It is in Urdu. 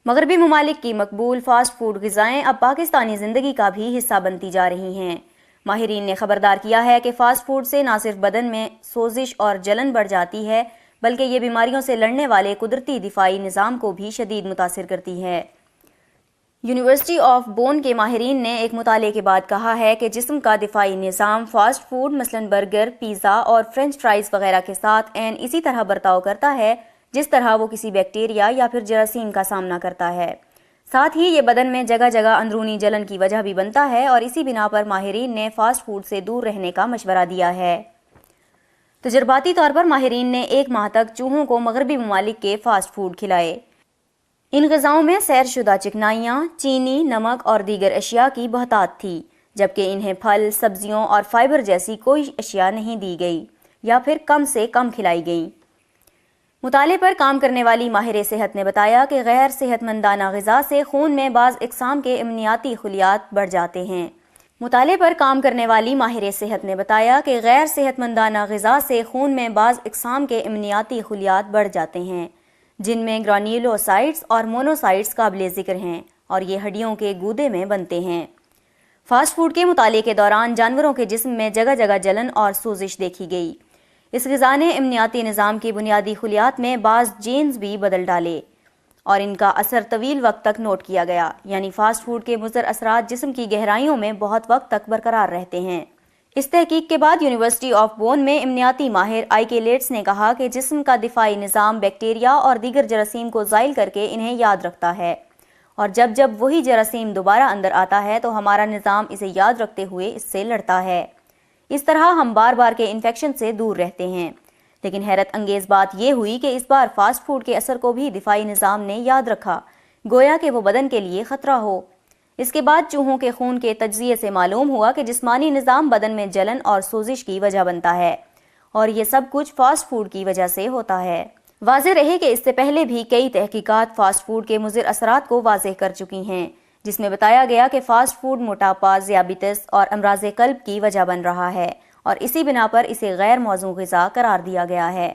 مغربی ممالک کی مقبول فاسٹ فوڈ غذائیں اب پاکستانی زندگی کا بھی حصہ بنتی جا رہی ہیں۔ ماہرین نے خبردار کیا ہے کہ فاسٹ فوڈ سے نہ صرف بدن میں سوزش اور جلن بڑھ جاتی ہے، بلکہ یہ بیماریوں سے لڑنے والے قدرتی دفاعی نظام کو بھی شدید متاثر کرتی ہے۔ یونیورسٹی آف بون کے ماہرین نے ایک مطالعے کے بعد کہا ہے کہ جسم کا دفاعی نظام فاسٹ فوڈ مثلاً برگر، پیزا اور فرینچ فرائز وغیرہ کے ساتھ عین اسی طرح برتاؤ کرتا ہے جس طرح وہ کسی بیکٹیریا یا پھر جراثیم کا سامنا کرتا ہے۔ ساتھ ہی یہ بدن میں جگہ جگہ اندرونی جلن کی وجہ بھی بنتا ہے اور اسی بنا پر ماہرین نے فاسٹ فوڈ سے دور رہنے کا مشورہ دیا ہے۔ تجرباتی طور پر ماہرین نے 1 ماہ تک چوہوں کو مغربی ممالک کے فاسٹ فوڈ کھلائے۔ ان غذاؤں میں سیر شدہ چکنائیاں، چینی، نمک اور دیگر اشیاء کی بہتات تھی، جبکہ انہیں پھل، سبزیوں اور فائبر جیسی کوئی اشیاء نہیں دی گئی یا پھر کم سے کم کھلائی گئیں۔ مطالعے پر کام کرنے والی ماہر صحت نے بتایا کہ غیر صحت مندانہ غذا سے خون میں بعض اقسام کے امنیاتی خلیات بڑھ جاتے ہیں۔ مطالعے پر کام کرنے والی ماہر صحت نے بتایا کہ غیر صحت مندانہ غذا سے خون میں بعض اقسام کے امنیاتی خلیات بڑھ جاتے ہیں، جن میں گرانیولوسائٹس اور مونوسائٹس قابل ذکر ہیں اور یہ ہڈیوں کے گودے میں بنتے ہیں۔ فاسٹ فوڈ کے مطالعے کے دوران جانوروں کے جسم میں جگہ جگہ جلن اور سوزش دیکھی گئی۔ اس غذا نے امنیاتی نظام کی بنیادی خلیات میں بعض جینز بھی بدل ڈالے اور ان کا اثر طویل وقت تک نوٹ کیا گیا، یعنی فاسٹ فوڈ کے مضر اثرات جسم کی گہرائیوں میں بہت وقت تک برقرار رہتے ہیں۔ اس تحقیق کے بعد یونیورسٹی آف بون میں امنیاتی ماہر آئیکے لیٹس نے کہا کہ جسم کا دفاعی نظام بیکٹیریا اور دیگر جراثیم کو زائل کر کے انہیں یاد رکھتا ہے، اور جب وہی جراثیم دوبارہ اندر آتا ہے تو ہمارا نظام اسے یاد رکھتے ہوئے اس سے لڑتا ہے۔ اس طرح ہم بار بار کے انفیکشن سے دور رہتے ہیں۔ لیکن حیرت انگیز بات یہ ہوئی کہ اس بار فاسٹ فوڈ کے اثر کو بھی دفاعی نظام نے یاد رکھا، گویا کہ وہ بدن کے لیے خطرہ ہو۔ اس کے بعد چوہوں کے خون کے تجزیے سے معلوم ہوا کہ جسمانی نظام بدن میں جلن اور سوزش کی وجہ بنتا ہے، اور یہ سب کچھ فاسٹ فوڈ کی وجہ سے ہوتا ہے۔ واضح رہے کہ اس سے پہلے بھی کئی تحقیقات فاسٹ فوڈ کے مضر اثرات کو واضح کر چکی ہیں، جس میں بتایا گیا کہ فاسٹ فوڈ موٹاپا، ذیابیطس اور امراض قلب کی وجہ بن رہا ہے، اور اسی بنا پر اسے غیر موزوں غذا قرار دیا گیا ہے۔